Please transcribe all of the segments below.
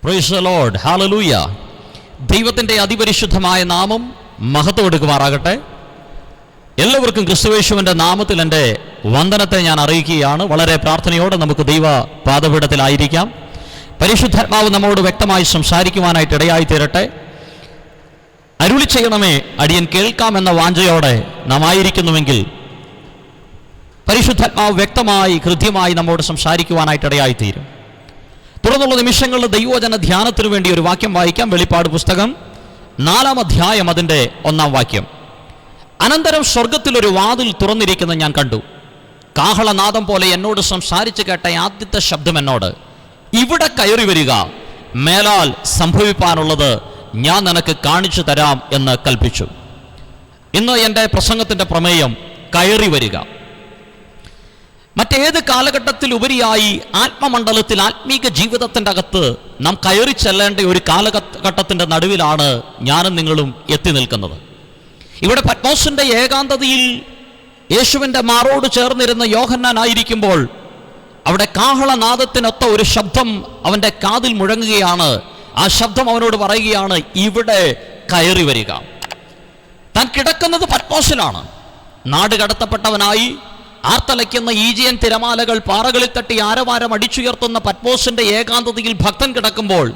Praise the Lord, hallelujah. ദൈവത്തിൻ്റെ അതിപരിശുദ്ധമായ നാമം മഹത്വം എടുക്കുമാറാകട്ടെ. എല്ലാവർക്കും ക്രിസ്തുയേശുവിൻ്റെ നാമത്തിൽ എൻ്റെ വന്ദനത്തെ ഞാൻ അറിയിക്കുകയാണ്. വളരെ പ്രാർത്ഥനയോടെ നമുക്ക് ദൈവ പാദപീഠത്തിലായിരിക്കാം. പരിശുദ്ധാത്മാവ് നമ്മോട് വ്യക്തമായി സംസാരിക്കുവാനായിട്ട് ഇടയായി തീരട്ടെ. അരുളി ചെയ്യണമേ, അടിയൻ കേൾക്കാമെന്ന വാഞ്ചയോടെ നാം ആയിരിക്കുന്നുവെങ്കിൽ പരിശുദ്ധാത്മാവ് വ്യക്തമായി കൃത്യമായി നമ്മോട് സംസാരിക്കുവാനായിട്ട് ഇടയായിത്തീരും. തുടർന്നുള്ള നിമിഷങ്ങളിൽ ദൈവവചന ധ്യാനത്തിനു വേണ്ടി ഒരു വാക്യം വായിക്കാം. വെളിപ്പാട് പുസ്തകം 4-ാം അധ്യായം അതിൻ്റെ 1-ാം വാക്യം. അനന്തരം സ്വർഗത്തിലൊരു വാതിൽ തുറന്നിരിക്കുന്നത് ഞാൻ കണ്ടു. കാഹളനാദം പോലെ എന്നോട് സംസാരിച്ച് കേട്ട ആദ്യത്തെ ശബ്ദം എന്നോട്, ഇവിടെ കയറി വരിക, മേലാൽ സംഭവിപ്പാനുള്ളത് ഞാൻ നിനക്ക് കാണിച്ചു തരാം എന്ന് കൽപ്പിച്ചു. ഇന്ന് എൻ്റെ പ്രസംഗത്തിൻ്റെ പ്രമേയം കയറി വരിക. മറ്റേത് കാലഘട്ടത്തിൽ ഉപരിയായി ആത്മമണ്ഡലത്തിൽ ആത്മീക ജീവിതത്തിൻ്റെ അകത്ത് നാം കയറി ചെല്ലേണ്ട ഒരു കാലഘട്ടത്തിൻ്റെ നടുവിലാണ് ഞാനും നിങ്ങളും എത്തി നിൽക്കുന്നത്. ഇവിടെ പത്മോസിൻ്റെ ഏകാന്തതയിൽ യേശുവിൻ്റെ മാറോട് ചേർന്നിരുന്ന യോഹന്നാൻ ആയിരിക്കുമ്പോൾ അവിടെ കാഹളനാദത്തിനൊത്ത ഒരു ശബ്ദം അവൻ്റെ കാതിൽ മുഴങ്ങുകയാണ്. ആ ശബ്ദം അവനോട് പറയുകയാണ്, ഇവിടെ കയറി വരിക. താൻ കിടക്കുന്നത് പത്മോസിലാണ്. നാട് കടത്തപ്പെട്ടവനായി ആർത്തലയ്ക്കുന്ന ഈജിയൻ തിരമാലകൾ പാറകളിൽ തട്ടി ആരവാരം അടിച്ചുയർത്തുന്ന പത്മോസിന്റെ ഏകാന്തതയിൽ ഭക്തൻ കിടക്കുമ്പോൾ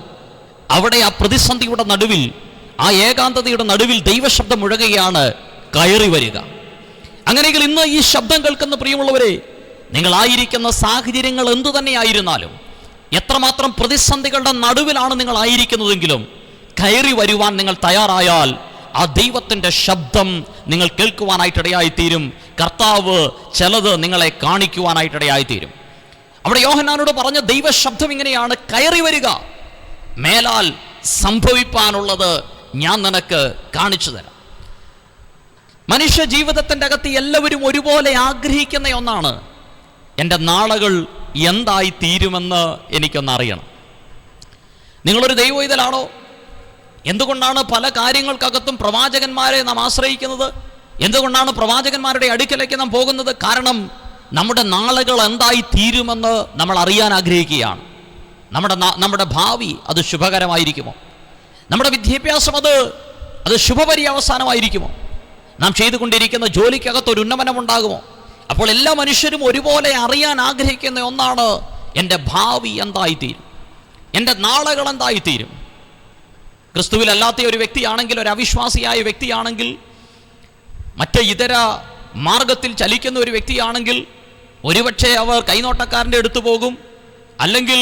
അവിടെ ആ പ്രതിസന്ധിയുടെ നടുവിൽ, ആ ഏകാന്തതയുടെ നടുവിൽ ദൈവശബ്ദം മുഴങ്ങുകയാണ്, കയറി വരിക. അങ്ങനെയെങ്കിൽ ഇന്ന് ഈ ശബ്ദം കേൾക്കുന്ന പ്രിയമുള്ളവരെ, നിങ്ങളായിരിക്കുന്ന സാഹചര്യങ്ങൾ എന്തു തന്നെയായിരുന്നാലും, എത്രമാത്രം പ്രതിസന്ധികളുടെ നടുവിലാണ് നിങ്ങൾ ആയിരിക്കുന്നതെങ്കിലും, കയറി വരുവാൻ നിങ്ങൾ തയ്യാറായാൽ ആ ദൈവത്തിൻ്റെ ശബ്ദം നിങ്ങൾ കേൾക്കുവാനായിട്ടിടയായിത്തീരും. കർത്താവ് ചിലത് നിങ്ങളെ കാണിക്കുവാനായിട്ടിടയായിത്തീരും. അവിടെ യോഹന്നാനോട് പറഞ്ഞ ദൈവശബ്ദം ഇങ്ങനെയാണ്, കയറി വരിക, മേലാൽ സംഭവിപ്പാനുള്ളത് ഞാൻ നിനക്ക് കാണിച്ചു തരാം. മനുഷ്യ ജീവിതത്തിൻ്റെ അകത്ത് എല്ലാവരും ഒരുപോലെ ആഗ്രഹിക്കുന്ന ഒന്നാണ്, എൻ്റെ നാളുകൾ എന്തായി തീരുമെന്ന് എനിക്കൊന്നറിയണം. നിങ്ങളൊരു ദൈവവൈതലാണോ? എന്തുകൊണ്ടാണ് പല കാര്യങ്ങൾക്കകത്തും പ്രവാചകന്മാരെ നാം ആശ്രയിക്കുന്നത്? എന്തുകൊണ്ടാണ് പ്രവാചകന്മാരുടെ അടുക്കലേക്ക് നാം പോകുന്നത്? കാരണം നമ്മുടെ നാളുകൾ എന്തായി തീരുമെന്ന് നമ്മൾ അറിയാൻ ആഗ്രഹിക്കുകയാണ്. നമ്മുടെ ഭാവി അത് ശുഭകരമായിരിക്കുമോ? നമ്മുടെ വിദ്യാഭ്യാസം അത് ശുഭപര്യവസാനമായിരിക്കുമോ? നാം ചെയ്തുകൊണ്ടിരിക്കുന്ന ജോലിക്കകത്ത് ഒരു ഉന്നമനമുണ്ടാകുമോ? അപ്പോൾ എല്ലാ മനുഷ്യരും ഒരുപോലെ അറിയാൻ ആഗ്രഹിക്കുന്ന ഒന്നാണ്, എൻ്റെ ഭാവി എന്തായിത്തീരും, എൻ്റെ നാളുകൾ എന്തായിത്തീരും. ക്രിസ്തുവിലല്ലാത്ത ഒരു വ്യക്തിയാണെങ്കിൽ, ഒരു അവിശ്വാസിയായ വ്യക്തിയാണെങ്കിൽ, മറ്റ് ഇതര മാർഗത്തിൽ ചലിക്കുന്ന ഒരു വ്യക്തിയാണെങ്കിൽ, ഒരുപക്ഷെ അവർ കൈനോട്ടക്കാരൻ്റെ അടുത്ത് പോകും, അല്ലെങ്കിൽ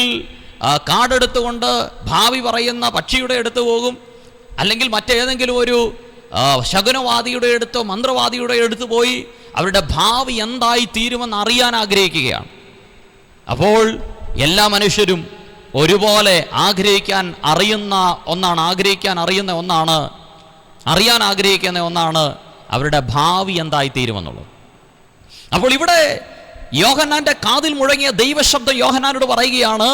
കാടെടുത്തുകൊണ്ട് ഭാവി പറയുന്ന പക്ഷിയുടെ അടുത്ത് പോകും, അല്ലെങ്കിൽ മറ്റേതെങ്കിലും ഒരു ശകുനവാദിയുടെ അടുത്തോ മന്ത്രവാദിയുടെ അടുത്ത് പോയി അവരുടെ ഭാവി എന്തായി തീരുമെന്ന് അറിയാൻ ആഗ്രഹിക്കുകയാണ്. അപ്പോൾ എല്ലാ മനുഷ്യരും ഒരുപോലെ അറിയാൻ ആഗ്രഹിക്കുന്ന ഒന്നാണ് അവരുടെ ഭാവി എന്തായി തീരുമെന്നുള്ളത്. അപ്പോൾ ഇവിടെ യോഹന്നാന്റെ കാതിൽ മുഴങ്ങിയ ദൈവശബ്ദം യോഹന്നാനോട് പറയുകയാണ്,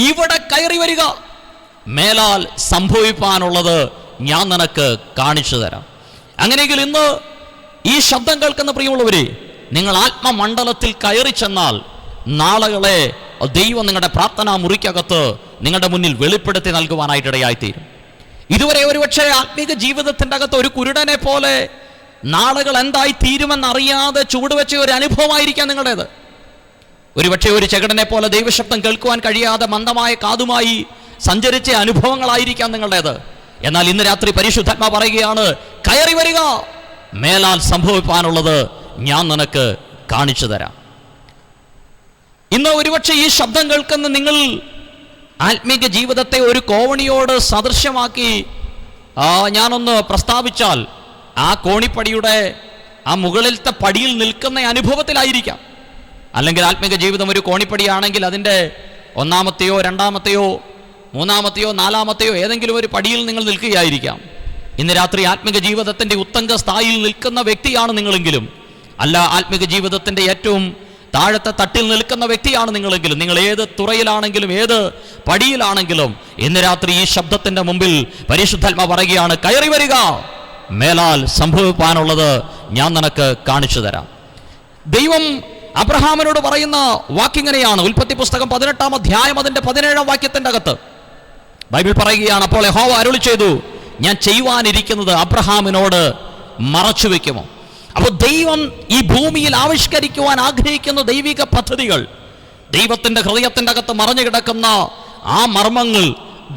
ഇവിടെ കയറി വരിക, മേലാൽ സംഭവിപ്പാനുള്ളത് ഞാൻ നിനക്ക് കാണിച്ചു തരാം. അങ്ങനെയെങ്കിൽ ഇന്ന് ഈ ശബ്ദം കേൾക്കുന്ന പ്രിയമുള്ളവരെ, നിങ്ങൾ ആത്മമണ്ഡലത്തിൽ കയറി ചെന്നാൽ നാളുകളെ ദൈവം നിങ്ങളുടെ പ്രാർത്ഥനാ മുറിക്കകത്ത് നിങ്ങളുടെ മുന്നിൽ വെളിപ്പെടുത്തി നൽകുവാനായിട്ടിടയായിത്തീരും. ഇതുവരെ ഒരുപക്ഷെ ആത്മീക ജീവിതത്തിൻ്റെ അകത്ത് ഒരു കുരുടനെ പോലെ നാളുകൾ എന്തായി തീരുമെന്നറിയാതെ ചുവടുവെച്ച ഒരു അനുഭവമായിരിക്കാം നിങ്ങളുടേത്. ഒരുപക്ഷെ ഒരു ചെകിടനെ പോലെ ദൈവശബ്ദം കേൾക്കുവാൻ കഴിയാതെ മന്ദമായ കാതുമായി സഞ്ചരിച്ച അനുഭവങ്ങളായിരിക്കാം നിങ്ങളുടേത്. എന്നാൽ ഇന്ന് രാത്രി പരിശുദ്ധാത്മാ പറയുകയാണ്, കയറി വരിക, മേലാൽ സംഭവിപ്പാനുള്ളത് ഞാൻ നിനക്ക് കാണിച്ചു തരാം. ഇന്ന് ഒരുപക്ഷെ ഈ ശബ്ദം കേൾക്കുന്ന നിങ്ങൾ ആത്മീക ജീവിതത്തെ ഒരു കോവണിയോട് സദൃശ്യമാക്കി ഞാനൊന്ന് പ്രസ്താവിച്ചാൽ, ആ കോണിപ്പടിയുടെ ആ മുകളിലത്തെ പടിയിൽ നിൽക്കുന്ന അനുഭവത്തിലായിരിക്കാം. അല്ലെങ്കിൽ ആത്മീക ജീവിതം ഒരു കോണിപ്പടിയാണെങ്കിൽ അതിൻ്റെ 1-ാമത്തെയോ 2-ാമത്തെയോ 3-ാമത്തെയോ 4-ാമത്തെയോ ഏതെങ്കിലും ഒരു പടിയിൽ നിങ്ങൾ നിൽക്കുകയായിരിക്കാം. ഇന്ന് രാത്രി ആത്മീക ജീവിതത്തിൻ്റെ ഉത്തംഗ സ്ഥായിയിൽ നിൽക്കുന്ന വ്യക്തിയാണ് നിങ്ങളെങ്കിലും, അല്ല ആത്മീക ജീവിതത്തിൻ്റെ ഏറ്റവും താഴത്തെ തട്ടിൽ നിൽക്കുന്ന വ്യക്തിയാണ് നിങ്ങളെങ്കിലും, നിങ്ങൾ ഏത് തുറയിലാണെങ്കിലും ഏത് പടിയിലാണെങ്കിലും, ഇന്ന് രാത്രി ഈ ശബ്ദത്തിൻ്റെ മുമ്പിൽ പരിശുദ്ധാത്മാ പറയുകയാണ്, കയറി വരിക, മേലാൽ സംഭവിപ്പാനുള്ളത് ഞാൻ നിനക്ക് കാണിച്ചു തരാം. ദൈവം അബ്രഹാമിനോട് പറയുന്ന വാക്കിങ്ങനെയാണ്. ഉൽപ്പത്തി പുസ്തകം 18-ാം അധ്യായം അതിൻ്റെ 17-ാം വാക്യത്തിൻ്റെ അകത്ത് ബൈബിൾ പറയുകയാണ്, അപ്പോൾ യഹോവ അരുളി ചെയ്തു, ഞാൻ ചെയ്യുവാനിരിക്കുന്നത് അബ്രഹാമിനോട് മറച്ചു വെക്കുമോ? അപ്പോൾ ദൈവം ഈ ഭൂമിയിൽ ആവിഷ്കരിക്കുവാൻ ആഗ്രഹിക്കുന്ന ദൈവിക പദ്ധതികൾ, ദൈവത്തിന്റെ ഹൃദയത്തിന്റെ അകത്ത് മറഞ്ഞു കിടക്കുന്ന ആ മർമ്മങ്ങൾ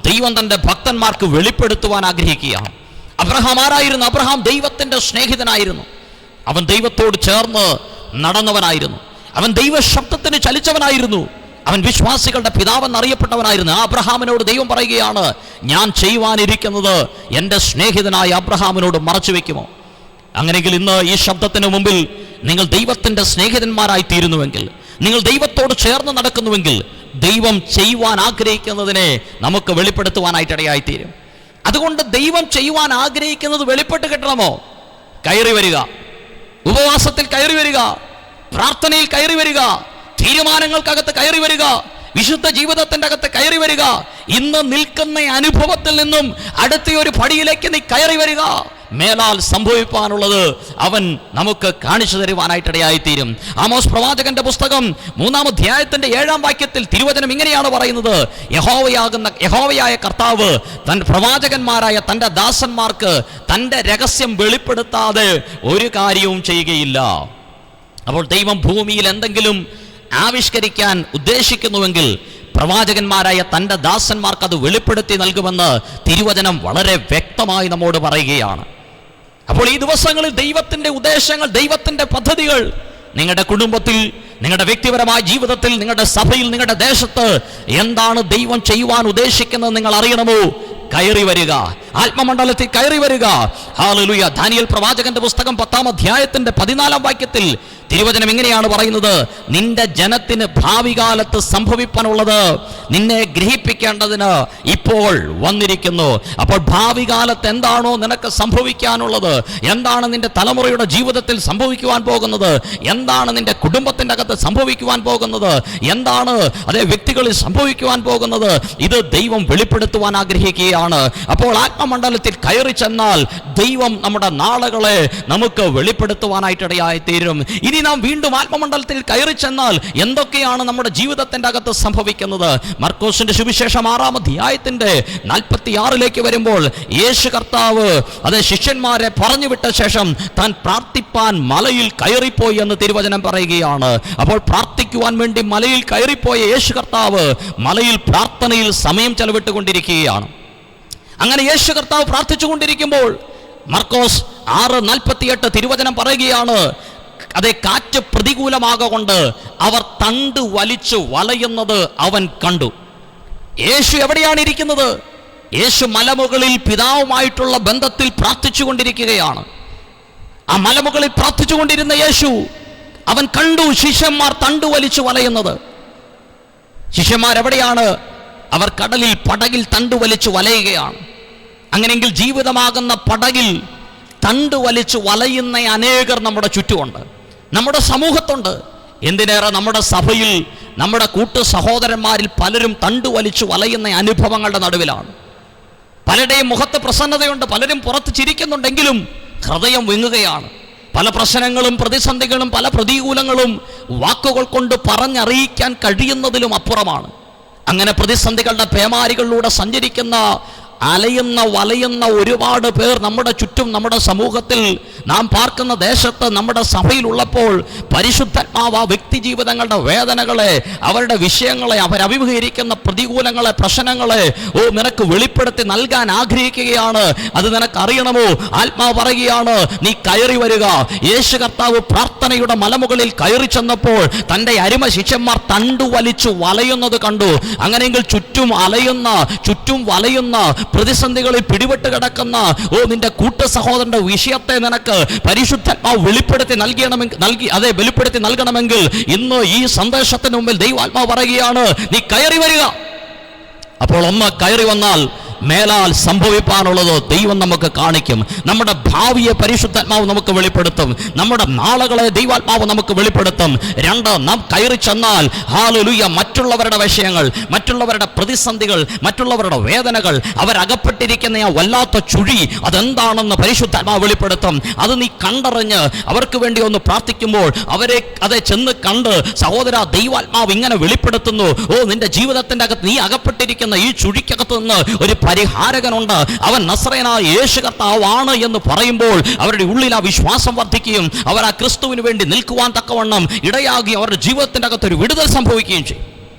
ദൈവം തന്റെ ഭക്തന്മാർക്ക് വെളിപ്പെടുത്തുവാൻ ആഗ്രഹിക്കുകയാണ്. അബ്രഹാം ആരായിരുന്നു? അബ്രഹാം ദൈവത്തിന്റെ സ്നേഹിതനായിരുന്നു. അവൻ ദൈവത്തോട് ചേർന്ന് നടന്നവനായിരുന്നു. അവൻ ദൈവ ശബ്ദത്തിന് ചലിച്ചവനായിരുന്നു. അവൻ വിശ്വാസികളുടെ പിതാവെന്നറിയപ്പെട്ടവനായിരുന്നു. ആ അബ്രഹാമിനോട് ദൈവം പറയുകയാണ്, ഞാൻ ചെയ്യുവാനിരിക്കുന്നത് എൻ്റെ സ്നേഹിതനായ അബ്രഹാമിനോട് മറച്ചു വെക്കുമോ? അങ്ങനെയെങ്കിൽ ഇന്ന് ഈ ശബ്ദത്തിന് മുമ്പിൽ നിങ്ങൾ ദൈവത്തിൻ്റെ സ്നേഹിതന്മാരായി തീരുന്നുവെങ്കിൽ, നിങ്ങൾ ദൈവത്തോട് ചേർന്ന് നടക്കുന്നുവെങ്കിൽ, ദൈവം ചെയ്യുവാൻ ആഗ്രഹിക്കുന്നതിനെ നമുക്ക് വെളിപ്പെടുത്തുവാനായിട്ടിടയായിത്തീരും. അതുകൊണ്ട് ദൈവം ചെയ്യുവാൻ ആഗ്രഹിക്കുന്നത് വെളിപ്പെട്ട് കിട്ടണമോ? കയറി വരിക, ഉപവാസത്തിൽ കയറി വരിക, പ്രാർത്ഥനയിൽ കയറി വരിക, തീരുമാനങ്ങൾക്കകത്ത് കയറി വരിക, വിശുദ്ധ ജീവിതത്തിൻ്റെ അകത്ത് കയറി വരിക. ഇന്ന് നിൽക്കുന്ന അനുഭവത്തിൽ നിന്നും അടുത്ത ഒരു പടിയിലേക്ക് നീ കയറി വരിക. മേലാൽ സംഭവിക്കാനുള്ളത് അവൻ നമുക്ക് കാണിച്ചു തരുവാനായിട്ടിടയായിത്തീരും. ആമോസ് പ്രവാചകന്റെ പുസ്തകം 3-ാം അധ്യായത്തിന്റെ 7-ാം വാക്യത്തിൽ തിരുവചനം ഇങ്ങനെയാണ് പറയുന്നത്, യഹോവയായ കർത്താവ് തന്റെ പ്രവാചകന്മാരായ തന്റെ ദാസന്മാർക്ക് തന്റെ രഹസ്യം വെളിപ്പെടുത്താതെ ഒരു കാര്യവും ചെയ്യുകയില്ല. അപ്പോൾ ദൈവം ഭൂമിയിൽ എന്തെങ്കിലും ആവിഷ്കരിക്കാൻ ഉദ്ദേശിക്കുന്നുവെങ്കിൽ പ്രവാചകന്മാരായ തൻ്റെ ദാസന്മാർക്ക് അത് വെളിപ്പെടുത്തി നൽകുമെന്ന് തിരുവചനം വളരെ വ്യക്തമായി നമ്മോട് പറയുകയാണ്. അപ്പോൾ ഈ ദിവസങ്ങളിൽ ദൈവത്തിൻ്റെ ഉദ്ദേശങ്ങൾ, ദൈവത്തിൻ്റെ പദ്ധതികൾ നിങ്ങളുടെ കുടുംബത്തിൽ, നിങ്ങളുടെ വ്യക്തിപരമായ ജീവിതത്തിൽ, നിങ്ങളുടെ സഭയിൽ, നിങ്ങളുടെ ദേശത്ത് എന്താണ് ദൈവം ചെയ്യുവാൻ ഉദ്ദേശിക്കുന്നത് നിങ്ങൾ അറിയണമോ? കയറി വരിക, ആത്മമണ്ഡലത്തിൽ കയറി വരിക. ഹല്ലേലൂയ. ദാനിയേൽ പ്രവാചകന്റെ പുസ്തകം 10-ാം അധ്യായത്തിന്റെ 14-ാം വാക്യത്തിൽ തിരുവചനം ഇങ്ങനെയാണ് പറയുന്നത്, നിന്റെ ജനത്തിന് ഭാവി കാലത്ത് സംഭവിക്കാനുള്ളത് നിന്നെ ഗ്രഹിപ്പിക്കേണ്ടതിന് ഇപ്പോൾ വന്നിരിക്കുന്നു. അപ്പോൾ ഭാവി കാലത്ത് എന്താണോ നിനക്ക് സംഭവിക്കാനുള്ളത്, എന്താണ് നിന്റെ തലമുറയുടെ ജീവിതത്തിൽ സംഭവിക്കുവാൻ പോകുന്നത്, എന്താണ് നിന്റെ കുടുംബത്തിൻ്റെ അകത്ത് സംഭവിക്കുവാൻ പോകുന്നത്, എന്താണ് അതേ വ്യക്തികളിൽ സംഭവിക്കുവാൻ പോകുന്നത്, ഇത് ദൈവം വെളിപ്പെടുത്തുവാൻ ആഗ്രഹിക്കുകയാണ്. അപ്പോൾ ആത്മമണ്ഡലത്തിൽ കയറി ചെന്നാൽ ദൈവം നമ്മുടെ നാളുകളെ നമുക്ക് വെളിപ്പെടുത്തുവാനായിട്ടിടയായി തീരും. ഇനി നാം വീണ്ടും ആത്മമണ്ഡലത്തിൽ കയറി ചെന്നാൽ എന്തൊക്കെയാണ് നമ്മുടെ ജീവിതത്തിന്റെ അകത്ത് സംഭവിക്കുന്നത്? മർക്കോസിന്റെ സുവിശേഷം 6-ാം അധ്യായത്തിന്റെ 46-ലേക്ക് വരുമ്പോൾ യേശു കർത്താവ് അതേ ശിഷ്യന്മാരെ പറഞ്ഞു വിട്ട ശേഷം താൻ പ്രാർത്ഥിപ്പാൻ മലയിൽ കയറിപ്പോയി എന്ന് തിരുവചനം പറയുകയാണ്. അപ്പോൾ പ്രാർത്ഥിക്കുവാൻ വേണ്ടി മലയിൽ കയറിപ്പോയ യേശു കർത്താവ് മലയിൽ പ്രാർത്ഥനയിൽ സമയം ചെലവിട്ടുകൊണ്ടിരിക്കുകയാണ്. അങ്ങനെ യേശു കർത്താവ് പ്രാർത്ഥിച്ചുകൊണ്ടിരിക്കുമ്പോൾ മർക്കോസ് 6:48 തിരുവചനം പറയുകയാണ്, അതേ കാറ്റ് പ്രതികൂലമാകൊണ്ട് അവർ തണ്ട് വലിച്ചു വലയുന്നത് അവൻ കണ്ടു. യേശു എവിടെയാണ് ഇരിക്കുന്നത്? യേശു മലമുകളിൽ പിതാവുമായിട്ടുള്ള ബന്ധത്തിൽ പ്രാർത്ഥിച്ചുകൊണ്ടിരിക്കുകയാണ്. ആ മലമുകളിൽ പ്രാർത്ഥിച്ചുകൊണ്ടിരുന്ന യേശു അവൻ കണ്ടു ശിഷ്യന്മാർ തണ്ട് വലിച്ചു വലയുന്നത്. ശിഷ്യന്മാരെവിടെയാണ്? അവർ കടലിൽ പടകിൽ തണ്ട് വലിച്ചു വലയുകയാണ്. അങ്ങനെയെങ്കിൽ ജീവിതമാകുന്ന പടകിൽ തണ്ട് വലിച്ചു വലയുന്ന അനേകർ നമ്മുടെ ചുറ്റുമുണ്ട്, നമ്മുടെ സമൂഹത്തുണ്ട്. എന്തിനേറെ നമ്മുടെ സഭയിൽ, നമ്മുടെ കൂട്ടു സഹോദരന്മാരിൽ പലരും തണ്ട് വലിച്ചു വലയുന്ന അനുഭവങ്ങളുടെ നടുവിലാണ്. പലരുടെയും മുഖത്ത് പ്രസന്നതയുണ്ട്, പലരും പുറത്ത് ചിരിക്കുന്നുണ്ടെങ്കിലും ഹൃദയം വിങ്ങുകയാണ്. പല പ്രശ്നങ്ങളും പ്രതിസന്ധികളും പല പ്രതികൂലങ്ങളും വാക്കുകൾ കൊണ്ട് പറഞ്ഞറിയിക്കാൻ കഴിയുന്നതിലും അപ്പുറമാണ്. അങ്ങനെ പ്രതിസന്ധികളുടെ പേമാരികളിലൂടെ സഞ്ചരിക്കുന്ന, അലയുന്ന, വലയുന്ന ഒരുപാട് പേർ നമ്മുടെ ചുറ്റും, നമ്മുടെ സമൂഹത്തിൽ, നാം പാർക്കുന്ന ദേശത്ത്, നമ്മുടെ സഭയിലുള്ളപ്പോൾ പരിശുദ്ധാത്മാവ് ആ വ്യക്തി ജീവിതങ്ങളുടെ വേദനകളെ, അവരുടെ വിഷയങ്ങളെ, അവരഭിമുഖീകരിക്കുന്ന പ്രതികൂലങ്ങളെ, പ്രശ്നങ്ങളെ നിനക്ക് വെളിപ്പെടുത്തി നൽകാൻ ആഗ്രഹിക്കുകയാണ്. അത് നിനക്ക് അറിയണമോ? ആത്മാവ് പറയുകയാണ്, നീ കയറി വരിക. യേശു കർത്താവ് പ്രാർത്ഥനയുടെ മലമുകളിൽ കയറി ചെന്നപ്പോൾ തൻ്റെ അരുമ ശിഷ്യന്മാർ തണ്ടു വലിച്ചു വലയുന്നത് കണ്ടു. അങ്ങനെയെങ്കിൽ ചുറ്റും അലയുന്ന, ചുറ്റും വലയുന്ന, പ്രതിസന്ധികളിൽ പിടിപെട്ട് കിടക്കുന്ന നിന്റെ കൂട്ട സഹോദരന്റെ വിഷയത്തെ നിനക്ക് പരിശുദ്ധാത്മാവ് വെളിപ്പെടുത്തി വെളിപ്പെടുത്തി നൽകണമെങ്കിൽ ഇന്ന് ഈ സന്ദേശത്തിന് മുമ്പിൽ ദൈവാത്മാവ് പറയുകയാണ്, നീ കയറി വരിക. അപ്പോൾ ഒന്ന് കയറി വന്നാൽ മേലാൽ സംഭവിക്കാനുള്ളത് ദൈവം നമുക്ക് കാണിക്കും. നമ്മുടെ ഭാവിയെ പരിശുദ്ധാത്മാവ് നമുക്ക് വെളിപ്പെടുത്തും. നമ്മുടെ നാളുകളെ ദൈവാത്മാവ് നമുക്ക് വെളിപ്പെടുത്തും. 2, നാം കയറി ചെന്നാൽ ഹല്ലേലൂയ മറ്റുള്ളവരുടെ വിഷയങ്ങൾ, മറ്റുള്ളവരുടെ പ്രതിസന്ധികൾ, മറ്റുള്ളവരുടെ വേദനകൾ, അവരകപ്പെട്ടിരിക്കുന്ന ആ വല്ലാത്ത ചുഴി അതെന്താണെന്ന് പരിശുദ്ധാത്മാവ് വെളിപ്പെടുത്തും. അത് നീ കണ്ടറിഞ്ഞ് അവർക്ക് വേണ്ടി ഒന്ന് പ്രാർത്ഥിക്കുമ്പോൾ അവരെ അതെ ചെന്ന് കണ്ട്, സഹോദര ദൈവാത്മാവ് ഇങ്ങനെ വെളിപ്പെടുത്തുന്നു, ഓ നിന്റെ ജീവിതത്തിന്റെ അകത്ത് നീ അകപ്പെട്ടിരിക്കുന്ന ഈ ചുഴിക്കകത്ത് നിന്ന് ഒരു പരിഹാരകനുണ്ട്, അവൻ നസറേയനായ യേശു കർത്താവാണ് എന്ന് പറയുമ്പോൾ അവരുടെ ഉള്ളിൽ ആ വിശ്വാസം വർദ്ധിക്കുകയും അവർ ആ ക്രിസ്തുവിന് വേണ്ടി നിൽക്കുവാൻ തക്കവണ്ണം ഇടയാകുകയും അവരുടെ ജീവിതത്തിന്റെ അകത്ത് ഒരു വിടുതൽ സംഭവിക്കുകയും ചെയ്യും.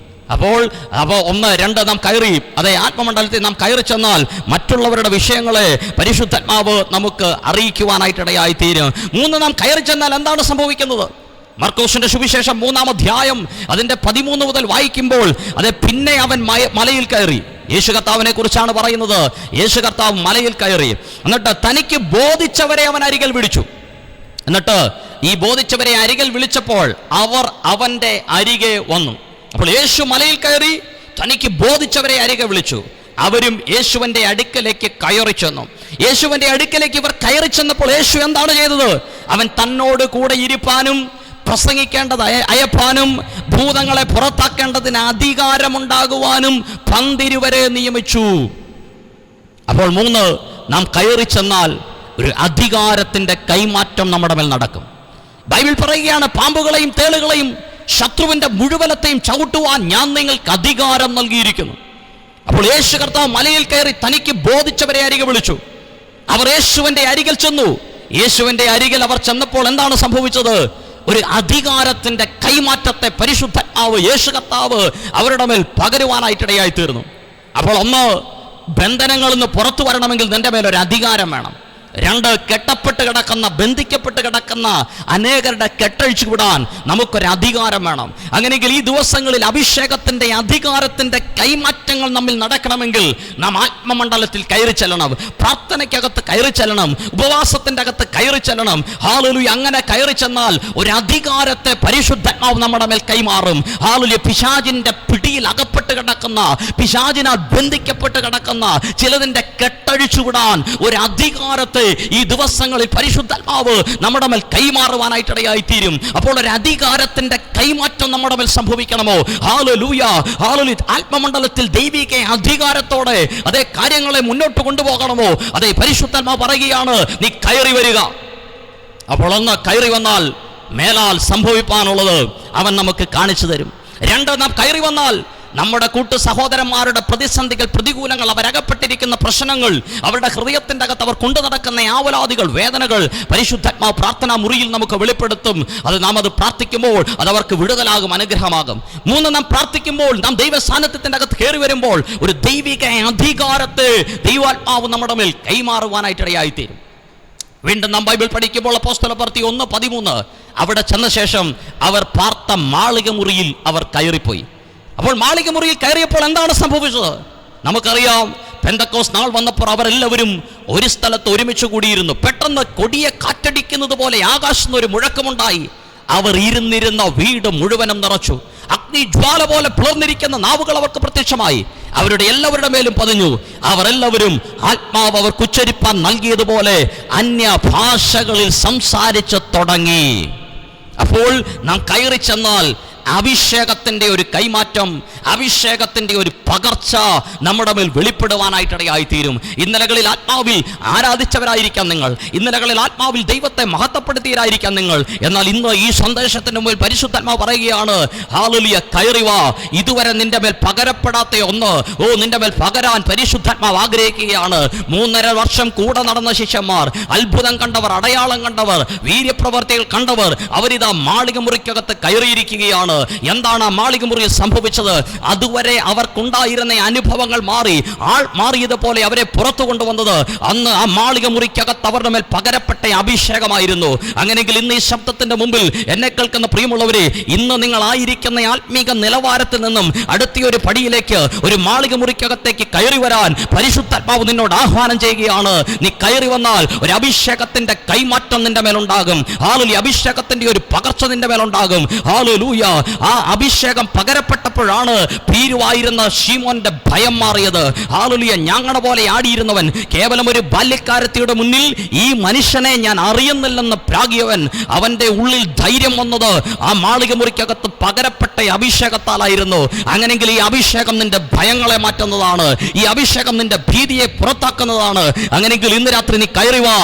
അപ്പോൾ 1, 2 നാം കയറി, അതേ ആത്മമണ്ഡലത്തിൽ നാം കയറി ചെന്നാൽ മറ്റുള്ളവരുടെ വിഷയങ്ങളെ പരിശുദ്ധാത്മാവ് നമുക്ക് അറിയിക്കുവാനായിട്ടിടയായി തീരും. 3, നാം കയറി ചെന്നാൽ എന്താണ് സംഭവിക്കുന്നത്? മർക്കോസിന്റെ സുവിശേഷം 3-ാം അധ്യായം അതിന്റെ 13 മുതൽ വായിക്കുമ്പോൾ അതെ പിന്നെ അവൻ മലയിൽ കയറി. യേശു കർത്താവിനെ കുറിച്ചാണ് പറയുന്നത്. യേശു കർത്താവ് മലയിൽ കയറി, എന്നിട്ട് തനിക്ക് ബോധിച്ചവരെ അവൻ അരികിൽ വിളിച്ചു. എന്നിട്ട് ഈ ബോധിച്ചവരെ അരികിൽ വിളിച്ചപ്പോൾ അവർ അവന്റെ അരികെ വന്നു. അപ്പോൾ യേശു മലയിൽ കയറി തനിക്ക് ബോധിച്ചവരെ അരികെ വിളിച്ചു. അവരും യേശുവിന്റെ അടുക്കലേക്ക് കയറി ചെന്നു. യേശുവിന്റെ അടുക്കലേക്ക് ഇവർ കയറി ചെന്നപ്പോൾ യേശു എന്താണ് ചെയ്തത്? അവൻ തന്നോട് കൂടെ ഇരിപ്പാനും പ്രസംഗിക്കേണ്ടത് അയപ്പാനും ഭൂതങ്ങളെ പുറത്താക്കേണ്ടതിന് അധികാരമുണ്ടാകുവാനും പന്തിരുവരെ നിയമിച്ചു. അപ്പോൾ 3, നാം കയറി ചെന്നാൽ ഒരു അധികാരത്തിന്റെ കൈമാറ്റം നമ്മുടെ മേൽ നടക്കും. ബൈബിൾ പറയുകയാണ്, പാമ്പുകളെയും തേളുകളെയും ശത്രുവിന്റെ മുഴുവനത്തെയും ചവിട്ടുവാൻ ഞാൻ നിങ്ങൾക്ക് അധികാരം നൽകിയിരിക്കുന്നു. അപ്പോൾ യേശു കർത്താവ് മലയിൽ കയറി തനിക്ക് ബോധിച്ചവരെ അരികെ വിളിച്ചു. അവർ യേശുവിന്റെ അരികിൽ ചെന്നു. യേശുവിന്റെ അരികിൽ അവർ ചെന്നപ്പോൾ എന്താണ് സംഭവിച്ചത്? ഒരു അധികാരത്തിന്റെ കൈമാറ്റത്തെ പരിശുദ്ധാത്മാവ് യേശു കർത്താവ് അവരുടെ മേൽ പകരുവാനായിട്ടിടയായി തീർന്നു. അപ്പോൾ 1, ബന്ധനങ്ങളിൽ നിന്ന് പുറത്തു വരണമെങ്കിൽ നിന്റെ മേൽ ഒരു അധികാരം വേണം. 2, കെട്ടപ്പെട്ട് കിടക്കുന്ന, ബന്ധിക്കപ്പെട്ട് കിടക്കുന്ന അനേകരുടെ കെട്ടഴിച്ചു വിടാൻ നമുക്കൊരു അധികാരം വേണം. അങ്ങനെയെങ്കിൽ ഈ ദിവസങ്ങളിൽ അഭിഷേകത്തിന്റെ അധികാരത്തിന്റെ കൈമാറ്റങ്ങൾ നമ്മിൽ നടക്കണമെങ്കിൽ നാം ആത്മമണ്ഡലത്തിൽ കയറി ചെല്ലണം, പ്രാർത്ഥനയ്ക്കകത്ത് കയറി ചെല്ലണം, ഉപവാസത്തിന്റെ അകത്ത് കയറി ചെല്ലണം. ഹല്ലേലൂയ. അങ്ങനെ കയറി ചെന്നാൽ ഒരു അധികാരത്തെ പരിശുദ്ധാത്മാവ് നമ്മുടെ മേൽ കൈമാറും. ഹല്ലേലൂയ. പിശാചിന്റെ പിടിയിൽ അകപ്പെട്ട് കിടക്കുന്ന, പിശാചിനാൽ ബന്ധിക്കപ്പെട്ട് കിടക്കുന്ന ചിലതിന്റെ കെട്ടഴിച്ചു വിടാൻ ഒരു അധികാരത്തെ ഈ ദിവസങ്ങളിൽ പരിശുദ്ധാത്മാവ് നമ്മുടെ മേൽ കൈമാറുവാനായിട്ടിടയായി തീരും. അപ്പോൾ ഒരു അധികാരത്തിന്റെ കൈമാറ്റം നമ്മുടെ മേൽ സംഭവിക്കണമോ? Hallelujah, hallelujah. ആത്മമണ്ഡലത്തിൽ ദൈവിക അധികാരത്തോടെ അതേ കാര്യങ്ങളെ മുന്നോട്ട് കൊണ്ടുപോകണമോ? അതേ പരിശുദ്ധാത്മാവ് പറയുകയാണ്, നീ കയറി വരിക. അപ്പോൾ 1, കയറി വന്നാൽ മേലാൽ സംഭവിക്കാനുള്ളത് അവൻ നമുക്ക് കാണിച്ചു തരും. 2, നാം കയറി വന്നാൽ നമ്മുടെ കൂട്ടു സഹോദരന്മാരുടെ പ്രതിസന്ധികൾ, പ്രതികൂലങ്ങൾ, അവരകപ്പെട്ടിരിക്കുന്ന പ്രശ്നങ്ങൾ, അവരുടെ ഹൃദയത്തിൻ്റെ അകത്ത് അവർ കൊണ്ടു നടക്കുന്ന ആവലാദികൾ, വേദനകൾ പരിശുദ്ധാത്മാവ് പ്രാർത്ഥനാ മുറിയിൽ നമുക്ക് വെളിപ്പെടുത്തും. നാം അത് പ്രാർത്ഥിക്കുമ്പോൾ അത് അവർക്ക് വിടുതലാകും, അനുഗ്രഹമാകും. 3, നാം പ്രാർത്ഥിക്കുമ്പോൾ, നാം ദൈവ സാന്നിധ്യത്തിൻ്റെ അകത്ത് കയറി വരുമ്പോൾ ഒരു ദൈവിക അധികാരത്തെ ദൈവാത്മാവ് നമ്മുടെ മേൽ കൈമാറുവാനായിട്ടിടയായിത്തീരും. വീണ്ടും നാം ബൈബിൾ പഠിക്കുമ്പോൾ അപ്പോസ്തലപ്രവൃത്തി 1:13 അവിടെ ചെന്ന ശേഷം അവർ പാർത്ത മാളിക മുറിയിൽ അവർ കയറിപ്പോയി. അപ്പോൾ മാളിക മുറിയിൽ കയറിയപ്പോൾ എന്താണ് സംഭവിച്ചത്? നമുക്കറിയാം, പെന്തക്കോസ്ത് നാൾ വന്നപ്പോൾ അവരെല്ലാവരും ഒരു സ്ഥലത്ത് ഒരുമിച്ച് കൂടിയിരുന്നു. പെട്ടെന്ന് കൊടിയ കാറ്റടിക്കുന്നത് പോലെ ആകാശത്ത് നിന്ന് ഒരു മുഴക്കമുണ്ടായി. അവർ ഇരുന്നിരുന്ന വീട് മുഴുവനും നിറച്ചു. അഗ്നിജ്വാല പോലെ പിളർന്നിരിക്കുന്ന നാവുകൾ അവർക്ക് പ്രത്യക്ഷമായി. അവരുടെ എല്ലാവരുടെ മേലും പതിഞ്ഞു. അവരെല്ലാവരും ആത്മാവ് അവർക്ക് ഉച്ചരിപ്പാൻ നൽകിയതുപോലെ അന്യഭാഷകളിൽ സംസാരിച്ചു തുടങ്ങി. അപ്പോൾ നാം കയറി ചെന്നാൽ അഭിഷേകത്തിന്റെ ഒരു കൈമാറ്റം, അഭിഷേകത്തിന്റെ ഒരു പകർച്ച നമ്മുടെ മേൽ വെളിപ്പെടുവാനായിട്ടിടയായിത്തീരും. ഇന്നലകളിൽ ആത്മാവിൽ ആരാധിച്ചവരായിരിക്കാം നിങ്ങൾ, ഇന്നലകളിൽ ആത്മാവിൽ ദൈവത്തെ മഹത്വപ്പെടുത്തിയവരായിരിക്കാം നിങ്ങൾ. എന്നാൽ ഇന്ന് ഈ സന്ദേശത്തിന് മുമ്പിൽ പരിശുദ്ധാത്മാവ് പറയുകയാണ്, ഹല്ലേലൂയ, കയറി വാ. ഇതുവരെ നിന്റെ മേൽ പകരപ്പെടാത്ത ഒന്ന് നിന്റെ മേൽ പകരാൻ പരിശുദ്ധാത്മാവ് ആഗ്രഹിക്കുകയാണ്. 3.5 വർഷം കൂടെ നടന്ന ശിഷ്യന്മാർ, അത്ഭുതം കണ്ടവർ, അടയാളം കണ്ടവർ, വീര്യപ്രവർത്തികൾ കണ്ടവർ, അവരിതാ മാളിക മുറിക്കകത്ത് കയറിയിരിക്കുകയാണ്. എന്താണ് ആ മാളിക മുറിയിൽ സംഭവിച്ചത്? അതുവരെ അവർക്കുണ്ടായിരുന്ന അനുഭവങ്ങൾ മാറിയതുപോലെ അവരെ പുറത്തു കൊണ്ടുവന്നത് അന്ന് ആ മാളിക മുറിക്കകത്ത് അവരുടെ മേൽ പകരപ്പെട്ട അഭിഷേകമായിരുന്നു. അങ്ങനെയെങ്കിൽ ഇന്ന് ഈ ശബ്ദത്തിന്റെ മുമ്പിൽ എന്നെ കേൾക്കുന്ന പ്രിയമുള്ളവരെ, ഇന്ന് നിങ്ങൾ ആയിരിക്കുന്ന ആത്മീക നിലവാരത്തിൽ നിന്നും അടുത്തൊരു പടിയിലേക്ക്, ഒരു മാളിക മുറിക്കകത്തേക്ക് കയറി വരാൻ പരിശുദ്ധാത്മാവ് നിന്നോട് ആഹ്വാനം ചെയ്യുകയാണ്. നീ കയറി വന്നാൽ ഒരു അഭിഷേകത്തിന്റെ കൈമാറ്റം നിന്റെ മേലുണ്ടാകും. ഹല്ലേലൂയ. അഭിഷേകത്തിന്റെ ഒരു പകർച്ച നിന്റെ മേലുണ്ടാകും. ഹല്ലേലൂയ. ആ അഭിഷേക അഭിഷേകം പകരപ്പെട്ടപ്പോഴാണ് ഭീരുവായിരുന്ന ശീമോന്റെ ഭയം മാറിയത്. ഹല്ലേലൂയ. ഞാങ്ങണ പോലെ ആടിയിരുന്നവൻ, കേവലം ഒരു ബാല്യക്കാരത്തിയുടെ മുന്നിൽ ഈ മനുഷ്യനെ ഞാൻ അറിയുന്നില്ലെന്ന് പ്രാഗിയവൻ, അവന്റെ ഉള്ളിൽ ധൈര്യം വന്നത് ആ മാളിക മുറിക്കകത്ത് പകരപ്പെട്ട അഭിഷേകത്താലായിരുന്നു. അങ്ങനെങ്കിൽ ഈ അഭിഷേകം നിന്റെ ഭയങ്ങളെ മാറ്റുന്നതാണ്, ഈ അഭിഷേകം നിന്റെ ഭീതിയെ പുറത്താക്കുന്നതാണ്. അങ്ങനെങ്കിൽ ഇന്ന് രാത്രി നീ കയറി വാ.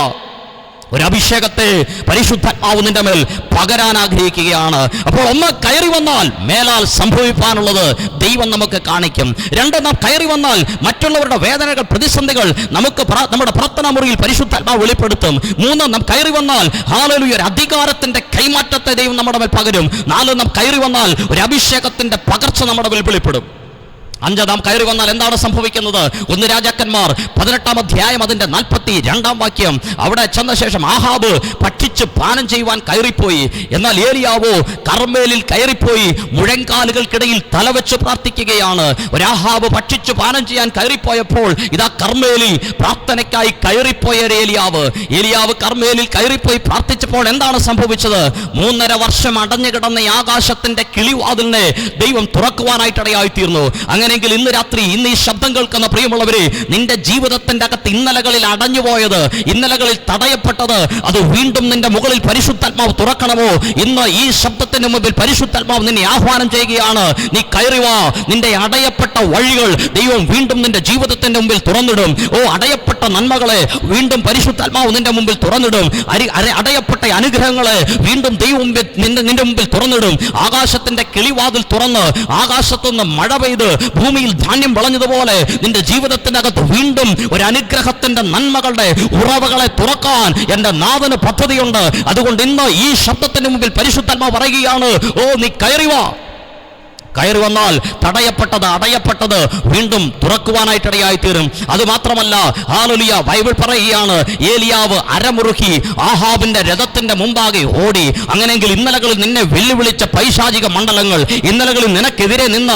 ഒരു അഭിഷേകത്തെ പരിശുദ്ധാത്മാവ് നിന്റെ മേൽ പകരാൻ ആഗ്രഹിക്കുകയാണ്. അപ്പോൾ ഒന്ന്, കയറി വന്നാൽ മേലാൽ സംഭവിക്കാനുള്ളത് ദൈവം നമുക്ക് കാണിക്കും. രണ്ട്, നാം കയറി വന്നാൽ മറ്റുള്ളവരുടെ വേദനകൾ, പ്രതിസന്ധികൾ നമുക്ക് നമ്മുടെ പ്രാർത്ഥനാ മുറിയിൽ പരിശുദ്ധാത്മാവ് വെളിപ്പെടുത്തും. മൂന്ന്, നാം കയറി വന്നാൽ ഹല്ലേലൂയ ഒരു അധികാരത്തിന്റെ കൈമാറ്റത്തെ ദൈവം നമ്മുടെ മേൽ പകരും. നാല്, നാം കയറി വന്നാൽ ഒരു അഭിഷേകത്തിന്റെ പകർച്ച നമ്മുടെ മേൽ വെളിപ്പെടും. അഞ്ച്, നാം കയറി വന്നാൽ എന്താണ് സംഭവിക്കുന്നത്? 1 രാജാക്കന്മാർ 18-ാം അധ്യായം അതിന്റെ 42-ാം വാക്യം. അവിടെ ചെന്ന ശേഷം ആഹാബ് ഭക്ഷിച്ച് പാനം ചെയ്യുവാൻ കയറിപ്പോയി. എന്നാൽ ഏലിയാവോ കർമ്മേലിൽ കയറിപ്പോയി മുഴങ്കാലുകൾക്കിടയിൽ തലവെച്ച് പ്രാർത്ഥിക്കുകയാണ്. ഒരു ആഹാബ് ഭക്ഷിച്ച് പാനം ചെയ്യാൻ കയറിപ്പോയപ്പോൾ ഇതാ കർമ്മേലിൽ പ്രാർത്ഥനയ്ക്കായി കയറിപ്പോയ ഒരു ഏലിയാവ് കർമ്മേലിൽ കയറിപ്പോയി പ്രാർത്ഥിച്ചപ്പോൾ എന്താണ് സംഭവിച്ചത്? 3.5 വർഷം അടഞ്ഞു കിടന്ന ഈ ആകാശത്തിന്റെ കിളിവാതിലിനെ ദൈവം തുറക്കുവാനായിട്ടിടയായി തീർന്നു. അങ്ങനെ ഇന്ന് രാത്രി, ഇന്ന് ഈ ശബ്ദം കേൾക്കുന്ന പ്രിയമുള്ളവരെ, നിന്റെ ജീവിതത്തിന്റെ അകത്ത് ഇന്നലകളിൽ അടഞ്ഞുപോയത്, ഇന്നലകളിൽ തടയപ്പെട്ടത്, അത് വീണ്ടും നിന്റെ മുകളിൽ പരിശുദ്ധാത്മാവ് തുറക്കണമോ? ഇന്ന് ഈ ശബ്ദത്തിന് മുമ്പിൽ പരിശുദ്ധാത്മാവ് നിന്നെ ആഹ്വാനം ചെയ്യുകയാണ്. നീ കയറി വാ. നിന്റെ അടയപ്പെട്ട വഴികൾ ദൈവം വീണ്ടും നിന്റെ ജീവിതത്തിന്റെ മുമ്പിൽ തുറന്നിടും. അടയപ്പെട്ട നന്മകളെ വീണ്ടും പരിശുദ്ധാത്മാവ് നിന്റെ മുമ്പിൽ തുറന്നിടും. അടയപ്പെട്ട അനുഗ്രഹങ്ങളെ വീണ്ടും ദൈവം നിന്റെ മുമ്പിൽ തുറന്നിടും. ആകാശത്തിന്റെ കിളിവാതിൽ തുറന്ന് ആകാശത്തുനിന്ന് മഴ പെയ്ത് ഭൂമിയിൽ ധാന്യം വിളഞ്ഞതുപോലെ നിന്റെ ജീവിതത്തിനകത്ത് വീണ്ടും ഒരു അനുഗ്രഹത്തിന്റെ നന്മകളുടെ ഉറവകളെ തുറക്കാൻ എന്റെ നാഥന് പദ്ധതിയുണ്ട്. അതുകൊണ്ട് ഇന്ന് ഈ ശബ്ദത്തിന് മുമ്പിൽ പരിശുദ്ധാത്മാവ് പറയുകയാണ്, നീ കയറി വാ. കയറി വന്നാൽ തടയപ്പെട്ടത്, അടയപ്പെട്ടത് വീണ്ടും തുറക്കുവാനായിട്ടിടയായി തീരും. അതുമാത്രമല്ല, ഹല്ലേലൂയ, ബൈബിൾ പറയുകയാണ്, ഏലിയാവ് അരമുറുക്കി ആഹാബിന്റെ രഥത്തിന്റെ മുമ്പാകെ ഓടി. അങ്ങനെയെങ്കിൽ ഇന്നലകളിൽ നിന്നെ വെല്ലുവിളിച്ച പൈശാചിക മണ്ഡലങ്ങൾ, ഇന്നലകളിൽ നിനക്കെതിരെ നിന്ന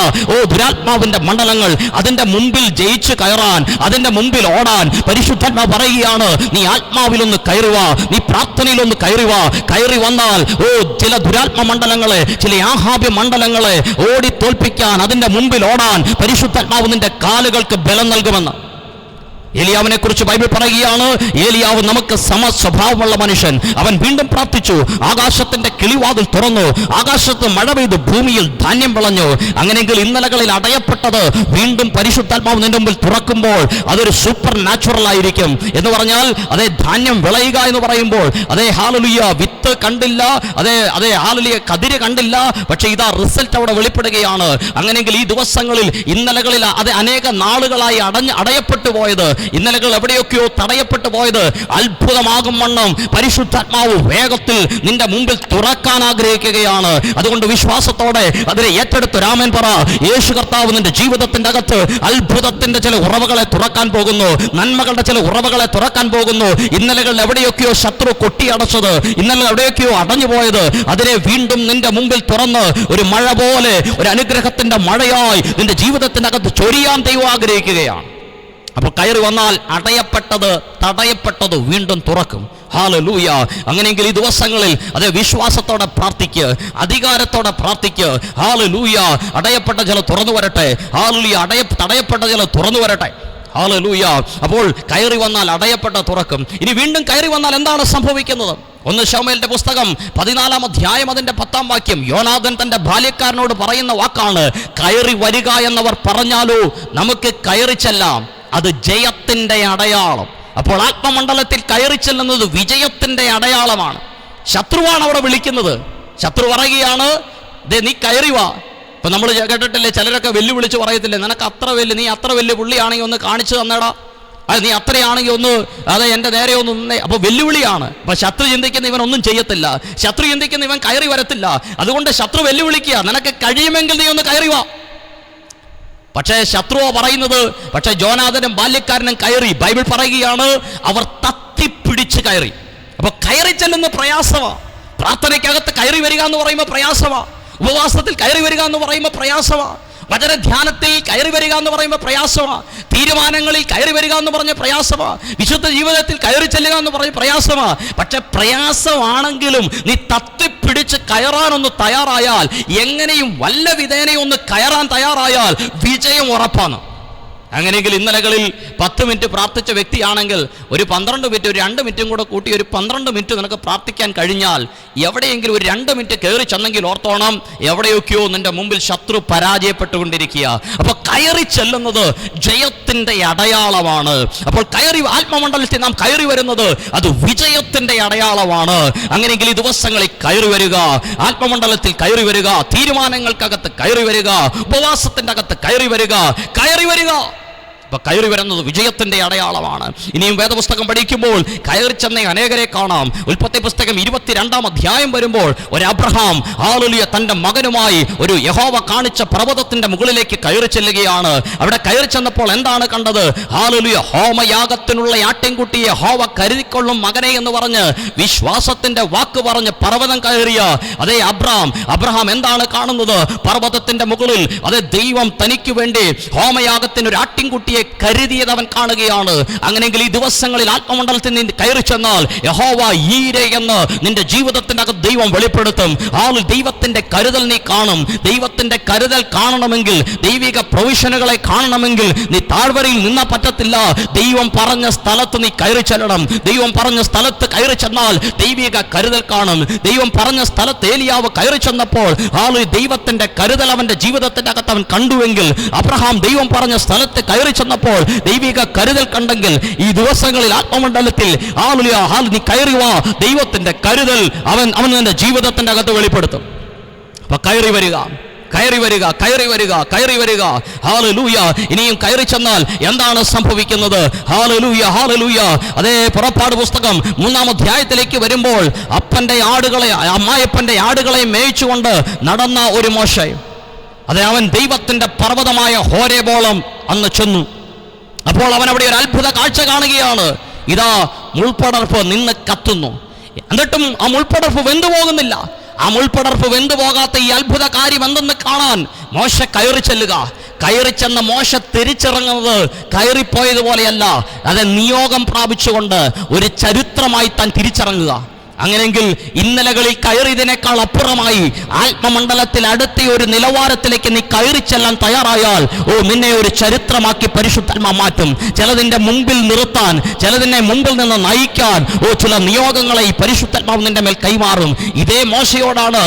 ദുരാത്മാവിന്റെ മണ്ഡലങ്ങൾ, അതിന്റെ മുമ്പിൽ ജയിച്ചു കയറാൻ, അതിന്റെ മുമ്പിൽ ഓടാൻ പരിശുദ്ധാത്മാവ് പറയുകയാണ്, നീ ആത്മാവിലൊന്ന് കയറി വാ, നീ പ്രാർത്ഥനയിലൊന്ന് കയറി വാ. കയറി വന്നാൽ ചില ദുരാത്മ മണ്ഡലങ്ങളെ, ചില ആഹാബ്യ മണ്ഡലങ്ങളെ തോൽപ്പിക്കാൻ, അതിന്റെ മുമ്പിൽ ഓടാൻ പരിശുദ്ധാത്മാവ് നിന്റെ കാലുകൾക്ക് ബലം നൽകുമെന്ന് ഏലിയാവിനെ കുറിച്ച് ബൈബിൾ പറയുകയാണ്. ഏലിയാവ് നമുക്ക് സമസ്വഭാവമുള്ള മനുഷ്യൻ. അവൻ വീണ്ടും പ്രാർത്ഥിച്ചു. ആകാശത്തിന്റെ കിളിവാതിൽ തുറന്നു. ആകാശത്ത് മഴ പെയ്തു. ഭൂമിയിൽ ധാന്യം വിളഞ്ഞു. അങ്ങനെയെങ്കിൽ ഇന്നലകളിൽ അടയപ്പെട്ടത് വീണ്ടും പരിശുദ്ധാത്മാവ് നിന്റെ മുമ്പിൽ തുറക്കുമ്പോൾ അതൊരു സൂപ്പർ നാച്ചുറൽ ആയിരിക്കും. എന്ന് പറഞ്ഞാൽ അതേ ധാന്യം വിളയുക എന്ന് പറയുമ്പോൾ, അതേ ഹല്ലേലൂയ വിത്ത് കണ്ടില്ല, അതേ ഹല്ലേലൂയ കതിര് കണ്ടില്ല, പക്ഷെ ഇതാ റിസൾട്ട് അവിടെ വെളിപ്പെടുകയാണ്. അങ്ങനെയെങ്കിൽ ഈ ദിവസങ്ങളിൽ, ഇന്നലകളിൽ അത് അനേക നാളുകളായി അടയപ്പെട്ടു പോയത്, ഇന്നലകൾ എവിടെയൊക്കെയോ തടയപ്പെട്ടു പോയത് അത്ഭുതമാകും വണ്ണം പരിശുദ്ധാത്മാവ് വേഗത്തിൽ നിന്റെ മുമ്പിൽ തുറക്കാൻ ആഗ്രഹിക്കുകയാണ്. അതുകൊണ്ട് വിശ്വാസത്തോടെ അതിനെ ഏറ്റെടുത്ത് രാമൻ പറ. യേശു കർത്താവ് നിന്റെ ജീവിതത്തിന്റെ അകത്ത് അത്ഭുതത്തിന്റെ ചില ഉറവകളെ തുറക്കാൻ പോകുന്നു. നന്മകളുടെ ചില ഉറവകളെ തുറക്കാൻ പോകുന്നു. ഇന്നലകളിൽ എവിടെയൊക്കെയോ ശത്രു കൊട്ടിയടച്ചത്, ഇന്നലെ എവിടെയൊക്കെയോ അടഞ്ഞുപോയത്, അതിനെ വീണ്ടും നിന്റെ മുമ്പിൽ തുറന്ന് ഒരു മഴ പോലെ, ഒരു അനുഗ്രഹത്തിന്റെ മഴയായി നിന്റെ ജീവിതത്തിന്റെ അകത്ത് ചൊരിയാൻ ദൈവം ആഗ്രഹിക്കുകയാണ്. അപ്പോൾ കയറി വന്നാൽ അടയപ്പെട്ടത്, തടയപ്പെട്ടത് വീണ്ടും തുറക്കും. ഹല്ലേലൂയ. അങ്ങനെയെങ്കിൽ ഈ ദിവസങ്ങളിൽ അതേ വിശ്വാസത്തോടെ പ്രാർത്ഥിക്കുക, അധികാരത്തോടെ പ്രാർത്ഥിക്കുക. ഹല്ലേലൂയ. അടയപ്പെട്ട ചില തുറന്നു വരട്ടെ. ഹല്ലേലൂയ. തടയപ്പെട്ട ചില തുറന്നു വരട്ടെ. ഹല്ലേലൂയ. അപ്പോൾ കയറി വന്നാൽ അടയപ്പെട്ട തുറക്കും. ഇനി വീണ്ടും കയറി വന്നാൽ എന്താണ് സംഭവിക്കുന്നത്? 1 ശമൂവേലിന്റെ പുസ്തകം 14-ാം അധ്യായം അതിന്റെ 10-ാം വാക്യം. യോനാഥൻ തന്റെ ബാല്യക്കാരനോട് പറയുന്ന വാക്കാണ്, കയറി വരിക എന്നവർ പറഞ്ഞാലോ നമുക്ക് കയറി ചെല്ലാം, അത് ജയത്തിന്റെ അടയാളം. അപ്പോൾ ആത്മമണ്ഡലത്തിൽ കയറി ചെല്ലുന്നത് വിജയത്തിന്റെ അടയാളമാണ്. ശത്രുവാണ് അവിടെ വിളിക്കുന്നത്. ശത്രു പറയുകയാണ്, നീ കയറി വാ. ഇപ്പൊ നമ്മൾ കേട്ടിട്ടില്ലേ, ചിലരൊക്കെ വെല്ലുവിളിച്ച് പറയത്തില്ലേ, നിനക്ക് നീ അത്ര വലിയ പുള്ളിയാണെങ്കിൽ ഒന്ന് കാണിച്ചു തന്നേടാ, അത് നീ അത്രയാണെങ്കിൽ ഒന്ന് എൻ്റെ നേരെ ഒന്ന് നിന്നേ. അപ്പോൾ വെല്ലുവിളിയാണ്. അപ്പൊ ശത്രു ചിന്തിക്കുന്ന ഇവൻ ഒന്നും ചെയ്യത്തില്ല, ശത്രു ചിന്തിക്കുന്ന ഇവൻ കയറി വരത്തില്ല. അതുകൊണ്ട് ശത്രു വെല്ലുവിളിക്കുക, നിനക്ക് കഴിയുമെങ്കിൽ നീ ഒന്ന് കയറി വാ. പക്ഷേ ശത്രുവോ പറയുന്നത്, പക്ഷേ യോനാഥനും ബാല്യക്കാരനും കയറി. ബൈബിൾ പറയുകയാണ്, അവർ തത്തിപ്പിടിച്ച് കയറി. അപ്പൊ കയറി ചെല്ലുന്ന പ്രയാസമാ. പ്രാർത്ഥനയ്ക്കകത്ത് കയറി വരിക എന്ന് പറയുമ്പോൾ പ്രയാസമാ. ഉപവാസത്തിൽ കയറി വരിക എന്ന് പറയുമ്പോൾ പ്രയാസമാ. വചനധ്യാനത്തിൽ കയറി വരിക എന്ന് പറയുമ്പോൾ പ്രയാസമാ. തീരുമാനങ്ങളിൽ കയറി വരിക എന്ന് പറഞ്ഞ പ്രയാസമാ. വിശുദ്ധ ജീവിതത്തിൽ കയറി ചെല്ലുക എന്ന് പറഞ്ഞ പ്രയാസമാ. പക്ഷെ പ്രയാസമാണെങ്കിലും നീ തത്തിപ്പിടിച്ച് തപ്പിപ്പിടിച്ച് കയറാനൊന്ന് തയ്യാറായാൽ, എങ്ങനെയും വല്ല വിധേനയും ഒന്ന് കയറാൻ തയ്യാറായാൽ വിജയം ഉറപ്പാണ്. അങ്ങനെയെങ്കിൽ ഇന്നലകളിൽ 10 മിനിറ്റ് പ്രാർത്ഥിച്ച വ്യക്തിയാണെങ്കിൽ ഒരു 12 മിനിറ്റ്, ഒരു 2 മിനിറ്റും കൂടെ കൂട്ടി ഒരു 12 മിനിറ്റ് നിനക്ക് പ്രാർത്ഥിക്കാൻ കഴിഞ്ഞാൽ എവിടെയെങ്കിലും ഒരു 2 മിനിറ്റ് കയറി ചെന്നെങ്കിൽ ഓർത്തോണം, എവിടെയൊക്കെയോ നിന്റെ മുമ്പിൽ ശത്രു പരാജയപ്പെട്ടുകൊണ്ടിരിക്കുക. അപ്പോൾ കയറി ചെല്ലുന്നത് ജയത്തിന്റെ അടയാളമാണ്. അപ്പോൾ ആത്മമണ്ഡലത്തിൽ നാം കയറി വരുന്നത് അത് വിജയത്തിന്റെ അടയാളമാണ്. അങ്ങനെയെങ്കിൽ ഈ ദിവസങ്ങളിൽ കയറി വരിക, ആത്മമണ്ഡലത്തിൽ കയറി വരിക, തീരുമാനങ്ങൾക്കകത്ത് കയറി വരിക, ഉപവാസത്തിന്റെ അകത്ത് കയറി വരിക. അപ്പൊ കയറി വരുന്നത് വിജയത്തിന്റെ അടയാളമാണ്. ഇനിയും വേദപുസ്തകം പഠിക്കുമ്പോൾ കയറി ചെന്ന അനേകരെ കാണാം. ഉൽപ്പത്തി പുസ്തകം 22-ാം അധ്യായം വരുമ്പോൾ ഒരു അബ്രഹാം ഹല്ലേലൂയ തന്റെ മകനുമായി ഒരു യഹോവ കാണിച്ച പർവ്വതത്തിന്റെ മുകളിലേക്ക് കയറി ചെല്ലുകയാണ്. അവിടെ കയറി ചെന്നപ്പോൾ എന്താണ് കണ്ടത്? ഹല്ലേലൂയ, ഹോമയാഗത്തിനുള്ള ആട്ടിൻകുട്ടിയെ യഹോവ കരുതിക്കൊള്ളും മകനെ എന്ന് പറഞ്ഞ് വിശ്വാസത്തിന്റെ വാക്ക് പറഞ്ഞ് പർവ്വതം കയറിയ അതേ അബ്രഹാം എന്താണ് കാണുന്നത്? പർവ്വതത്തിന്റെ മുകളിൽ അതേ ദൈവം തനിക്ക് വേണ്ടി ഹോമയാഗത്തിന് ഒരു ആട്ടിൻകുട്ടിയെ കരുതിയത് അവൻ കാണുകയാണ്. അങ്ങനെയെങ്കിൽ ഈ ദിവസങ്ങളിൽ ആത്മമണ്ഡലത്തിൽ നിന്ന് കയറി ചെന്നാൽ യഹോവ ഈരെ എന്ന് നിന്റെ ജീവിതത്തിന്റെ അകത്ത് ദൈവം വെളിപ്പെടുത്തും. ദൈവത്തിന്റെ കരുതൽ നീ കാണും. ദൈവത്തിന്റെ കരുതൽ കാണണമെങ്കിൽ, ദൈവിക പ്രൊവിഷനുകളെ കാണണമെങ്കിൽ നീ താഴ്വരയിൽ നിന്നാ പറ്റത്തില്ല. ദൈവം പറഞ്ഞ സ്ഥലത്ത് നീ കയറി ചെല്ലണം. ദൈവം പറഞ്ഞ സ്ഥലത്ത് കയറി ചെന്നാൽ ദൈവിക കരുതൽ കാണും. ദൈവം പറഞ്ഞ സ്ഥലത്ത് ഏലിയാവ് കയറി ചെന്നപ്പോൾ ദൈവത്തിന്റെ കരുതൽ അവന്റെ ജീവിതത്തിന്റെ അകത്ത് അവൻ കണ്ടുവെങ്കിൽ, അബ്രഹാം ദൈവം പറഞ്ഞ സ്ഥലത്ത് കയറി ചെന്നപ്പോൾ ദൈവിക കരുതൽ കണ്ടെങ്കിൽ, ഈ ദിവസങ്ങളിൽ ആത്മമണ്ഡലത്തിൽ നീ കയറി വാ, ദൈവത്തിന്റെ കരുതൽ അവൻ നിന്റെ ജീവിതത്തിന്റെ അകത്ത് വെളിപ്പെടുത്തും. അപ്പൊ കയറി വരിക, കയറി വരിക, കയറി വരിക, കയറി വരിക. ഹല്ലേലൂയ. ഇനിയും കയറി ചെന്നാൽ എന്താണ് സംഭവിക്കുന്നത്? Hallelujah, hallelujah. അതേ പുറപ്പാട് പുസ്തകം 3-ാം അധ്യായത്തിലേക്ക് വരുമ്പോൾ അമ്മായപ്പന്റെ ആടുകളെ മേയിച്ചുകൊണ്ട് നടന്ന ഒരു മോശെ, അതെ അവൻ ദൈവത്തിന്റെ പർവ്വതമായ ഹോരേബോളം അന്ന് ചെന്നു. അപ്പോൾ അവൻ അവിടെ ഒരു അത്ഭുത കാഴ്ച കാണുകയാണ്. ഇതാ മുൾപ്പടർപ്പ് നിന്ന് കത്തുന്നു. എന്നിട്ടും ആ മുൾപ്പടർപ്പ് വെന്തുപോകുന്നില്ല. ആ മുൾപ്പടർപ്പ് വെന്തുപോകാത്ത ഈ അത്ഭുത കാര്യം എന്തെന്ന് കാണാൻ മോശ കയറി ചെല്ലുക. കയറി ചെന്ന മോശ തിരിച്ചിറങ്ങുന്നത് കയറിപ്പോയതുപോലെയല്ല, അത് നിയോഗം പ്രാപിച്ചുകൊണ്ട് ഒരു ചരിത്രമായി താൻ തിരിച്ചിറങ്ങുക. അങ്ങനെയെങ്കിൽ ഇന്നലകളിൽ കയറിയതിനേക്കാൾ അപ്പുറമായി ആത്മമണ്ഡലത്തിൽ അടുത്ത ഒരു നിലവാരത്തിലേക്ക് നീ കയറി ചെല്ലാൻ തയ്യാറായാൽ നിന്നെ ഒരു ചരിത്രമാക്കി പരിശുദ്ധാത്മാവ് മാറ്റും. ചിലതിൻ്റെ മുമ്പിൽ നിർത്താൻ, ചിലതിനെ മുമ്പിൽ നിന്ന് നയിക്കാൻ ചില നിയോഗങ്ങളെ ഈ പരിശുദ്ധാത്മാവ് നിന്റെ മേൽ കൈമാറും. ഇതേ മോശയോടാണ്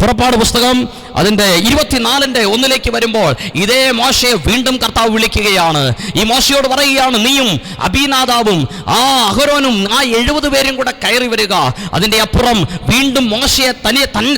പുറപ്പാട് പുസ്തകം അതിൻ്റെ 24:1 വരുമ്പോൾ ഇതേ മോശയെ വീണ്ടും കർത്താവ് വിളിക്കുകയാണ്. ഈ മോശയോട് പറയുകയാണ്, നീയും അബീനാദാവും ആ അഹരോനും ആ 70 പേരും കൂടെ കയറി വരിക. അതിൻ്റെ അപ്പുറം വീണ്ടും മോശയെ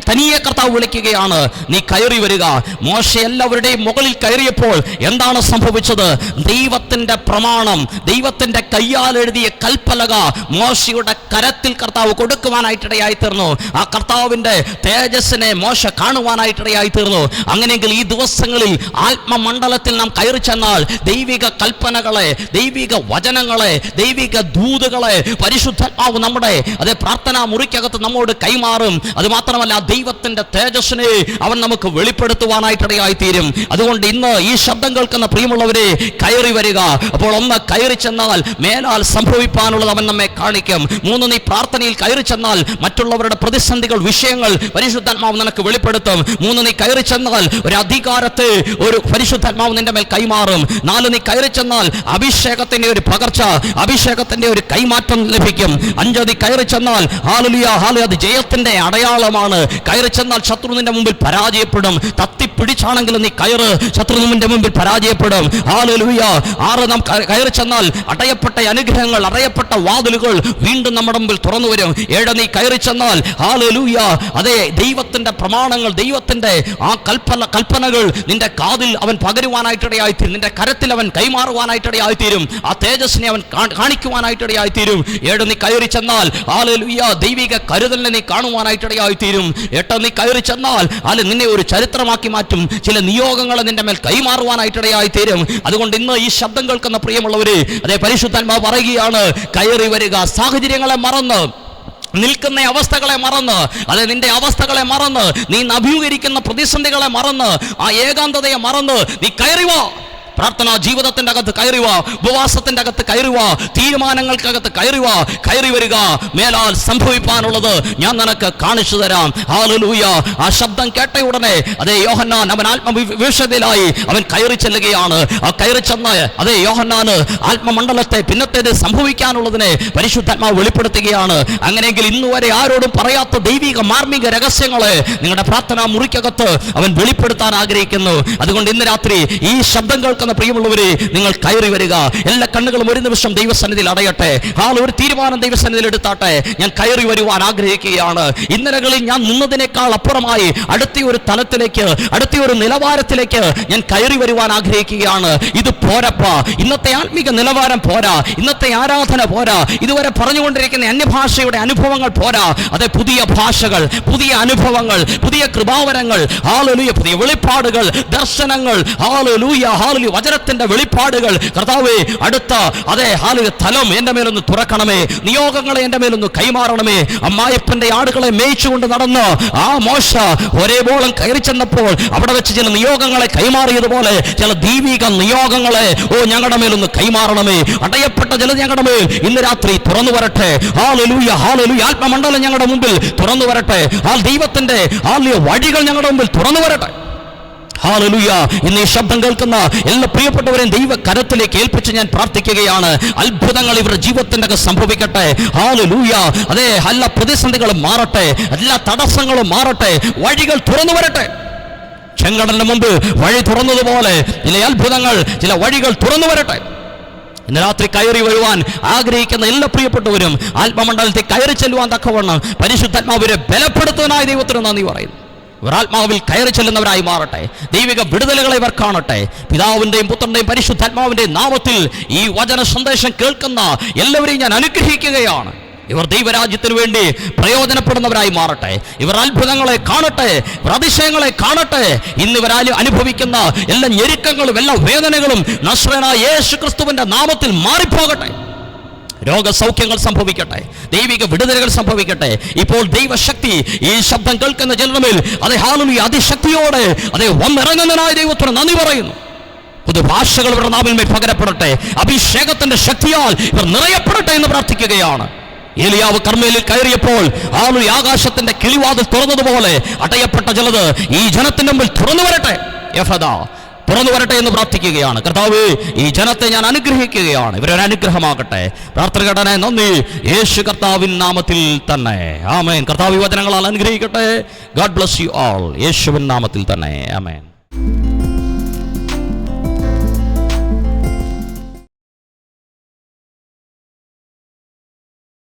തനിയെ കർത്താവ് വിളിക്കുകയാണ്, നീ കയറി വരിക. മോശ എല്ലാവരുടെയും മുകളിൽ കയറിയപ്പോൾ എന്താണ് സംഭവിച്ചത്? ദൈവത്തിൻ്റെ പ്രമാണം, ദൈവത്തിൻ്റെ കയ്യാൽ എഴുതിയ കൽപ്പലക മോശയുടെ കരത്തിൽ കർത്താവ് കൊടുക്കുവാനായിട്ടിടയായി തീർന്നു. ആ കർത്താവിൻ്റെ തേജസ്സിനെ മോശ കാണുവാനായിട്ടിടയായി തീർന്നു. അങ്ങനെയെങ്കിൽ ഈ ദിവസങ്ങളിൽ ആത്മമണ്ഡലത്തിൽ നാം കയറി ചെന്നാൽ ദൈവിക കൽപ്പനകളെ, ദൈവിക വചനങ്ങളെ, ദൈവിക ദൂതുകളെ പരിശുദ്ധാത്മാവ് നമ്മുടെ അതേ പ്രാർത്ഥനാ മുറിക്കകത്ത് നമ്മോട് കൈമാറും. അത് മാത്രമല്ല ദൈവത്തിന്റെ തേജസ്സിനെ അവൻ നമുക്ക് വെളിപ്പെടുത്തുവാനായിട്ടിടയായി തീരും. അതുകൊണ്ട് ഇന്ന് ഈ ശബ്ദം കേൾക്കുന്ന പ്രിയമുള്ളവരെ, കയറി വരിക. അപ്പോൾ ഒന്ന് കയറി ചെന്നാൽ മേലാൽ സംഭവിക്കാനുള്ളത് അവൻ നമ്മെ കാണിക്കും. 3 നീ പ്രാർത്ഥനയിൽ കയറി ചെന്നാൽ മറ്റുള്ളവരുടെ പ്രതിസന്ധികൾ, വിഷയങ്ങൾ പരിശുദ്ധാത്മാവ് നിനക്ക് വെളിപ്പെടുത്തും. 3 നീ കയറി ചെന്നാൽ ഒരു അധികാരത്തെ ഒരു പരിശുദ്ധാത്മാവ് നിന്റെ മേൽ കൈമാറും. 4 നീ കയറി ചെന്നാൽ അഭിഷേകത്തിന്റെ ഒരു പകർച്ച, അഭിഷേകത്തിന്റെ ഒരു കൈമാറ്റം ലഭിക്കും. 5 നീ കയറി ചെന്നാൽ ഹല്ലേലൂയ, ഹല്ലേലൂയ, അത് ജയത്തിന്റെ അടയാളമാണ്. കയറി ചെന്നാൽ ശത്രു നിന്റെ മുമ്പിൽ പരാജയപ്പെടും. തത്തിപ്പിടിച്ചാണെങ്കിലും നീ കയറ്, ശത്രു നിന്റെ മുമ്പിൽ പരാജയപ്പെടും. ഹല്ലേലൂയ. 6 നാം കയറി ചെന്നാൽ അടയപ്പെട്ട അനുഗ്രഹങ്ങൾ, അടയപ്പെട്ട വാതിലുകൾ വീണ്ടും നമ്മുടെ മുമ്പിൽ തുറന്നു വരും. 7 നീ കയറി ചെന്നാൽ ഹല്ലേലൂയ, അതേ ദൈവത്തിന്റെ പ്രമാണങ്ങൾ, ദൈവത്തിന്റെ ആ കൽപ്പനകൾ നിന്റെ കാതിൽ അവൻ പകരുവാനായിട്ടിടയായി തീരും. നിന്റെ കരത്തിൽ അവൻ കൈമാറുവാനായിട്ടിടയായി തീരും. ആ തേജസ്സിനെ അവൻ കാണിക്കുവാനായിട്ടിടയായി തീരും. 7 നീ കയറി ചെന്നാൽ ഹല്ലേലൂയ, ദൈവിക കരുതലിനെ നീ കാണുവാനായിട്ടിടയായി തീരും. 8 നീ കയറി ചെന്നാൽ നിന്നെ ഒരു ചരിത്രമാക്കി മാറ്റും. ചില നിയോഗങ്ങളെ നിന്റെ മേൽ കൈമാറുവാനായിട്ടിടയായി തീരും. അതുകൊണ്ട് ഇന്ന് ഈ ശബ്ദം കേൾക്കുന്ന പ്രിയമുള്ളവരെ, അതേ പരിശുദ്ധാത്മാവ് പറയുകയാണ്, കയറി വരിക. സാഹചര്യങ്ങളെ മറന്ന്, നിൽക്കുന്ന അവസ്ഥകളെ മറന്ന്, അത് നിന്റെ അവസ്ഥകളെ മറന്ന്, നീ അഭിമുഖീകരിക്കുന്ന പ്രതിസന്ധികളെ മറന്ന്, ആ ഏകാന്തതയെ മറന്ന് നീ കയറി വാ. പ്രാർത്ഥനാ ജീവിതത്തിന്റെ അകത്ത് കയറി വാ, ഉപവാസത്തിന്റെ അകത്ത് കയറി വാ, തീരുമാനങ്ങൾക്കകത്ത് കയറി വാ, കയറി വരിക. മേലാൽ സംഭവിപ്പാനുള്ളത് ഞാൻ നിനക്ക് കാണിച്ചു തരാം. ഹല്ലേലൂയ. ആ ശബ്ദം കേട്ട ഉടനെ അതേ യോഹന്നാൻ അവൻ ആത്മവിവേശതയിലായി അവൻ കയറി ചെല്ലുകയാണ്. ആ കയറി ചെന്ന് അതേ യോഹന്നാന് ആത്മമണ്ഡലത്തെ പിന്നത്തേത് സംഭവിക്കാനുള്ളതിനെ പരിശുദ്ധാത്മാവ് വെളിപ്പെടുത്തുകയാണ്. അങ്ങനെയെങ്കിൽ ഇന്നുവരെ ആരോടും പറയാത്ത ദൈവിക മാർമിക രഹസ്യങ്ങളെ നിങ്ങളുടെ പ്രാർത്ഥനാ മുറിക്കകത്ത് അവൻ വെളിപ്പെടുത്താൻ ആഗ്രഹിക്കുന്നു. അതുകൊണ്ട് ഇന്ന് രാത്രി ഈ ശബ്ദം കേൾക്കുന്ന പ്രിയമുള്ളവരെ, നിങ്ങൾ കയറി വരിക. എല്ലാ കണ്ണുകളും ഒരു നിമിഷം ദൈവസന്നിധിയിൽ അടയട്ടെ. ഒരു തീരുമാനം ദൈവസന്നിധിയിൽ എടുത്താട്ടെ. ഞാൻ കയറി വരുവാൻ ആഗ്രഹിക്കുകയാണ്. ഇന്നലകളിൽ ഞാൻ നിന്നതിനേക്കാൾ അപ്പുറമായി അടുത്ത ഒരു തലത്തിലേക്ക്, അടുത്ത ഒരു നിലവാരത്തിലേക്ക് ഞാൻ കയറി വരുവാൻ ആഗ്രഹിക്കുകയാണ്. ഇത് പോരപ്പാ, ഇന്നത്തെ ആത്മീക നിലവാരം പോരാ, ഇന്നത്തെ ആരാധന പോരാ, ഇതുവരെ പറഞ്ഞുകൊണ്ടിരിക്കുന്ന അന്യഭാഷയുടെ അനുഭവങ്ങൾ പോരാ. അതെ, പുതിയ ഭാഷകൾ, പുതിയ അനുഭവങ്ങൾ, പുതിയ കൃപാവരങ്ങൾ, ഹല്ലേലൂയ, പുതിയ വെളിപ്പാടുകൾ, ദർശനങ്ങൾ, ഹല്ലേലൂയ, ഹല്ലേലൂയ, വചനത്തിന്റെ വെളിപ്പാടുകൾ. കർത്താവേ, അടുത്ത അതേ ഹല്ലേലൂയ തലം എൻ്റെ മേലൊന്ന് തുറക്കണമേ, നിയോഗങ്ങളെ എൻ്റെ മേലൊന്ന് കൈമാറണമേ. അമ്മായപ്പന്റെ ആടുകളെ മേയിച്ചുകൊണ്ട് നടന്ന് ആ മോശ ഒരേബോളം കയറി ചെന്നപ്പോൾ അവിടെ വെച്ച് ചില നിയോഗങ്ങളെ കൈമാറിയതുപോലെ ചില ദൈവിക നിയോഗങ്ങളെ ഞങ്ങളുടെ മേലൊന്ന് കൈമാറണമേ. അടയപ്പെട്ട ചില ഞങ്ങളുടെ മേൽ ഇന്ന് രാത്രി തുറന്നു വരട്ടെ. Hallelujah, hallelujah. ആത്മമണ്ഡലം ഞങ്ങളുടെ മുമ്പിൽ തുറന്നു വരട്ടെ. ആ ദൈവത്തിന്റെ ഹല്ലേലൂയ വഴികൾ ഞങ്ങളുടെ മുമ്പിൽ തുറന്നു വരട്ടെ. ഹല്ലേലൂയ. ഇന്ന് ഈ ശബ്ദം കേൾക്കുന്ന എല്ലാ പ്രിയപ്പെട്ടവരെയും ദൈവ കരത്തിലേക്ക് ഏൽപ്പിച്ച് ഞാൻ പ്രാർത്ഥിക്കുകയാണ്. അത്ഭുതങ്ങൾ ഇവരുടെ ജീവിതത്തിൻ്റെ സംഭവിക്കട്ടെ. ഹല്ലേലൂയ. അതേ, എല്ലാ പ്രതിസന്ധികളും മാറട്ടെ, എല്ലാ തടസ്സങ്ങളും മാറട്ടെ, വഴികൾ തുറന്നു വരട്ടെ. ചെങ്കടലിന് മുമ്പ് വഴി തുറന്നതുപോലെ ചില അത്ഭുതങ്ങൾ, ചില വഴികൾ തുറന്നു വരട്ടെ. ഇന്ന് രാത്രി കയറി വരുവാൻ ആഗ്രഹിക്കുന്ന എല്ലാ പ്രിയപ്പെട്ടവരും ആത്മമണ്ഡലത്തിൽ കയറി ചെല്ലുവാൻ തക്കവണ്ണം പരിശുദ്ധാത്മാവിനെ ബലപ്പെടുത്തുവാനായി ദൈവത്തിന് നന്ദി പറയുന്നു. ഇവർ ആത്മാവിൽ കയറി ചെല്ലുന്നവരായി മാറട്ടെ. ദൈവിക വിടുതലുകളെ ഇവർ കാണട്ടെ. പിതാവിൻ്റെയും പുത്രൻ്റെയും പരിശുദ്ധാത്മാവിൻ്റെയും നാമത്തിൽ ഈ വചന സന്ദേശം കേൾക്കുന്ന എല്ലാവരെയും ഞാൻ അനുഗ്രഹിക്കുകയാണ്. ഇവർ ദൈവരാജ്യത്തിന് വേണ്ടി പ്രയോജനപ്പെടുന്നവരായി മാറട്ടെ. ഇവർ അത്ഭുതങ്ങളെ കാണട്ടെ, ഇവർ അതിശയങ്ങളെ കാണട്ടെ. ഇന്നിവർ അനുഭവിക്കുന്ന എല്ലാ ഞെരുക്കങ്ങളും എല്ലാ വേദനകളും നസ്രയനായ യേശു ക്രിസ്തുവിന്റെ നാമത്തിൽ മാറിപ്പോകട്ടെ. രോഗസൗഖ്യങ്ങൾ സംഭവിക്കട്ടെ, ദൈവിക വിടുതലുകൾ സംഭവിക്കട്ടെ. ഇപ്പോൾ ദൈവശക്തി ഈ ശബ്ദം കേൾക്കുന്ന ജനമേൽ അതേ ഹല്ലേലൂയ അതിശക്തിയോടെ അതേ വന്നിറങ്ങുന്നതിനായി ദൈവത്തിന് നന്ദി പറയുന്നു. പുതുഭാഷകൾ ഇവരുടെ നാവിന്മേൽ പകരപ്പെടട്ടെ. അഭിഷേകത്തിന്റെ ശക്തിയാൽ ഇവർ നിറയപ്പെടട്ടെ എന്ന് പ്രാർത്ഥിക്കുകയാണ്. ഏലിയാവ് കർമ്മേലിൽ കയറിയപ്പോൾ ആകാശത്തിന്റെ കിളിവാതിൽ തുറന്നതുപോലെ അടയപ്പെട്ട ചിലത് ഈ ജനത്തിന്റെ മുമ്പിൽ തുറന്നു വരട്ടെ. യഫദാ, തുറന്നു വരട്ടെ എന്ന് പ്രാർത്ഥിക്കുകയാണ്. കർത്താവേ, ഈ ജനത്തെ ഞാൻ അനുഗ്രഹിക്കുകയാണ്. ഇവരൊരു അനുഗ്രഹമാകട്ടെ. പ്രാർത്ഥന കേട്ടനെ നന്ദി, യേശു കർത്താവിൻ നാമത്തിൽ തന്നെ. ആമേൻ. കർത്താവ് വചനങ്ങളാൽ അനുഗ്രഹിക്കട്ടെ. God bless you all. യേശുവിൻ നാമത്തിൽ തന്നെ. ആമേൻ.